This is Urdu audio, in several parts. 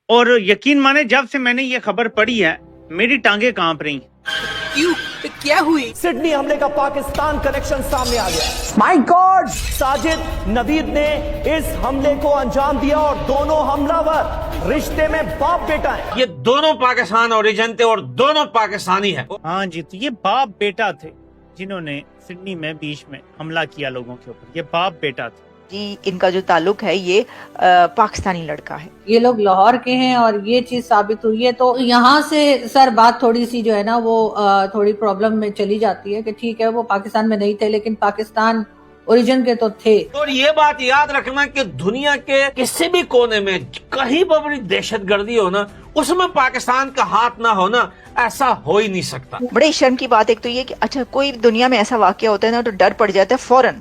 اور یقین مانے جب سے میں نے یہ خبر پڑھی ہے میری ٹانگیں کانپ رہی. کیوں؟ کیا ہوئی؟ سڈنی حملے کا پاکستان کنیکشن سامنے آ گیا. مائی گاڈ! ساجد نوید نے اس حملے کو انجام دیا اور دونوں حملہ ور رشتے میں باپ بیٹا ہیں. یہ دونوں پاکستان اوریجن تھے اور دونوں پاکستانی ہیں. ہاں جی، تو یہ باپ بیٹا تھے جنہوں نے سڈنی میں بیچ میں حملہ کیا لوگوں کے اوپر. یہ باپ بیٹا تھے جی. ان کا جو تعلق ہے یہ پاکستانی لڑکا ہے. یہ لوگ لاہور کے ہیں اور یہ چیز ثابت ہوئی ہے. تو یہاں سے سر بات تھوڑی سی جو ہے نا وہ تھوڑی پرابلم میں چلی جاتی ہے کہ ٹھیک ہے وہ پاکستان میں نہیں تھے لیکن پاکستان اوریجن کے تو تھے. اور یہ بات یاد رکھنا کہ دنیا کے کسی بھی کونے میں کہیں پر بڑی دہشت گردی ہو نا اس میں پاکستان کا ہاتھ نہ ہونا ایسا ہو ہی نہیں سکتا. بڑے شرم کی بات ایک تو یہ کہ اچھا کوئی دنیا میں ایسا واقعہ ہوتا ہے نا تو ڈر پڑ جاتا ہے فوراً.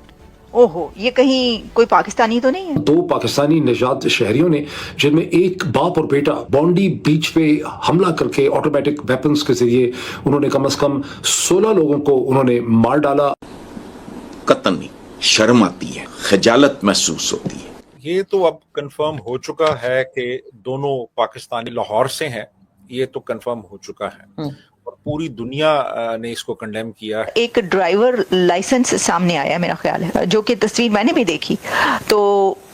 اوہو یہ کہیں کوئی پاکستانی تو نہیں ہے. دو پاکستانی نژاد شہریوں نے جن میں ایک باپ اور بیٹا بونڈی بیچ پہ حملہ کر کے آٹومیٹک ویپنز کے ذریعے انہوں نے کم از کم 16 لوگوں کو انہوں نے مار ڈالا. قطن نہیں، شرم آتی ہے، خجالت محسوس ہوتی ہے. یہ تو اب کنفرم ہو چکا ہے کہ دونوں پاکستانی لاہور سے ہیں. یہ تو کنفرم ہو چکا ہے اور پوری دنیا نے اس کو کنڈیم کیا. ایک ڈرائیور لائسنس سامنے آیا میرا خیال ہے جو کہ تصویر میں نے بھی دیکھی تو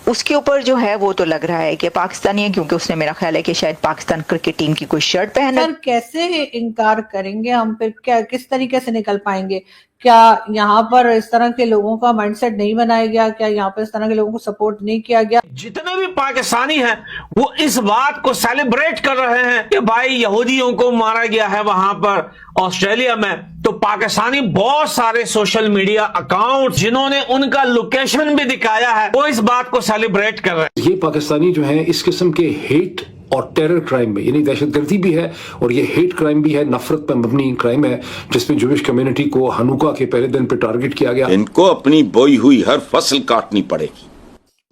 اس کے اوپر جو ہے وہ تو لگ رہا ہے کہ پاکستانی ہے کیونکہ اس نے میرا خیال ہے کہ شاید پاکستان کرکٹ ٹیم کی کوئی شرٹ پہنا. سر کیسے انکار کریں گے ہم؟ پھر کس طریقے سے نکل پائیں گے؟ کیا یہاں پر اس طرح کے لوگوں کا مائنڈ سیٹ نہیں بنایا گیا؟ کیا یہاں پر اس طرح کے لوگوں کو سپورٹ نہیں کیا گیا؟ جتنے بھی پاکستانی ہیں وہ اس بات کو سیلیبریٹ کر رہے ہیں کہ بھائی یہودیوں کو مارا گیا ہے وہاں پر آسٹریلیا میں. تو پاکستانی بہت سارے سوشل میڈیا اکاؤنٹ جنہوں نے ان کا لوکیشن بھی دکھایا ہے وہ اس بات کو سیلیبریٹ کر رہے ہیں. یہ پاکستانی جو ہیں اس قسم کے ہیٹ اور ٹیرر کرائم میں یعنی دہشت گردی بھی ہے اور یہ ہیٹ کرائم بھی ہے، نفرت پر مبنی کرائم ہے جس میں جوش کمیونٹی کو ہنوکا کے پہلے دن پہ ٹارگٹ کیا گیا. ان کو اپنی بوئی ہوئی ہر فصل کاٹنی پڑے گی.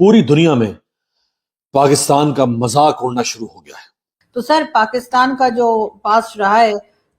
پوری دنیا میں پاکستان کا مذاق اڑنا شروع ہو گیا ہے. تو سر پاکستان کا جو پاسٹ رہا ہے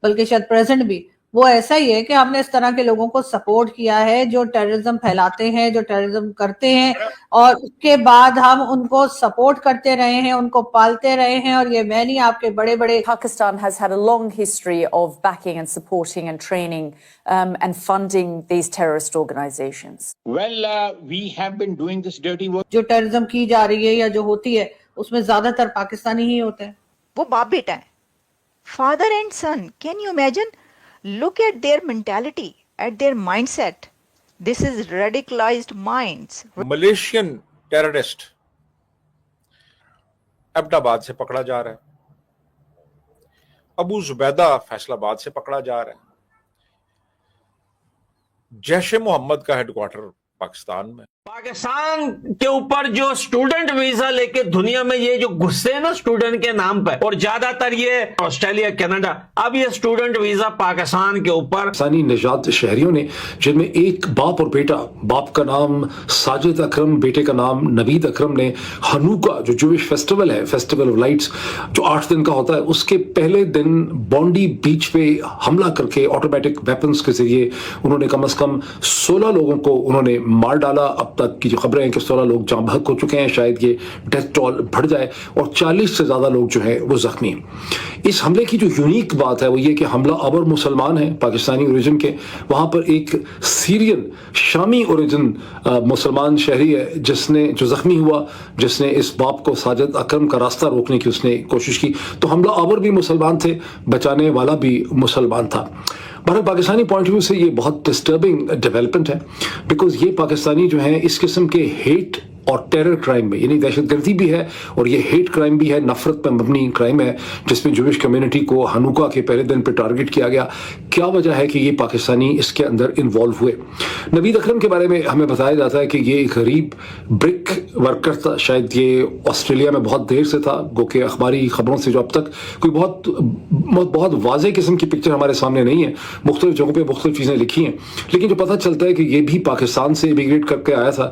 بلکہ شاید پریزنٹ بھی وہ ایسا ہی ہے کہ ہم نے اس طرح کے لوگوں کو سپورٹ کیا ہے جو ٹیررزم پھیلاتے ہیں، جو ٹیررزم کرتے ہیں اور اس کے بعد ہم ان کو سپورٹ کرتے رہے ہیں، ان کو پالتے رہے ہیں. اور یہ میں نہیں آپ کے بڑے بڑے Pakistan has had a long history of backing and supporting and training and funding these terrorist organizations. Well, we have been doing this dirty work. جو ٹیررزم کی جا رہی ہے یا جو ہوتی ہے اس میں زیادہ تر پاکستانی ہی ہوتے ہیں. وہ باپ بیٹا ہے، father and son. Can you imagine? Look at their mentality, at their mindset. This is radicalized minds. Malaysian terrorist Abbottabad سے پکڑا جا رہا ہے، ابو زبیدہ فیصل آباد سے پکڑا جا رہا ہے. جیش محمد کا ہیڈ کوارٹر پاکستان میں. پاکستان کے اوپر جو اسٹوڈنٹ ویزا لے کے دنیا میں یہ جو غصے ہیں نا اسٹوڈنٹ کے نام پہ اور زیادہ تر یہ آسٹریلیا کینیڈا، اب یہ اسٹوڈنٹ ویزا پاکستان کے اوپر. پاکستانی نژاد شہریوں نے جن میں ایک باپ اور بیٹا، باپ کا نام ساجد اکرم، بیٹے کا نام نوید اکرم نے ہنوکا جو جوش فیسٹیول ہے، فیسٹیول آف لائٹس جو 8 دن کا ہوتا ہے، اس کے پہلے دن بونڈی بیچ پہ حملہ کر کے آٹومیٹک ویپنز کے ذریعے انہوں نے کم از کم 16 لوگوں کو انہوں نے مار ڈالا. اب تک کی جو خبریں ہیں کہ 16 لوگ جاں بحق ہو چکے ہیں، شاید یہ ڈیتھ ٹول بڑھ جائے اور 40 سے زیادہ لوگ جو ہیں وہ زخمی ہیں. اس حملے کی جو یونیک بات ہے وہ یہ کہ حملہ آور مسلمان ہیں پاکستانی اوریجن کے. وہاں پر ایک سیرین شامی اوریجن مسلمان شہری ہے جو زخمی ہوا، جس نے اس باپ کو ساجد اکرم کا راستہ روکنے کی اس نے کوشش کی. تو حملہ آور بھی مسلمان تھے، بچانے والا بھی مسلمان تھا. بہرحال پاکستانی پوائنٹ ویو سے یہ بہت ڈسٹربنگ ڈیولپمنٹ ہے بیکاز یہ پاکستانی جو ہیں اس قسم کے ہیٹ اور ٹیرر کرائم میں یعنی دہشت گردی بھی ہے اور یہ ہیٹ کرائم بھی ہے، نفرت پر مبنی کرائم ہے جس میں جوش کمیونٹی کو ہنوکا کے پہلے دن پہ ٹارگٹ کیا گیا. کیا وجہ ہے کہ یہ پاکستانی اس کے اندر انوالو ہوئے؟ نوید اکرم کے بارے میں ہمیں بتایا جاتا ہے کہ یہ ایک غریب برک ورکر تھا. شاید یہ آسٹریلیا میں بہت دیر سے تھا، گو کہ اخباری خبروں سے جو اب تک کوئی بہت واضح قسم کی پکچر ہمارے سامنے نہیں ہے. مختلف جگہوں پہ مختلف چیزیں لکھی ہیں لیکن جو پتہ چلتا ہے کہ یہ بھی پاکستان سے امیگریٹ کر کے آیا تھا.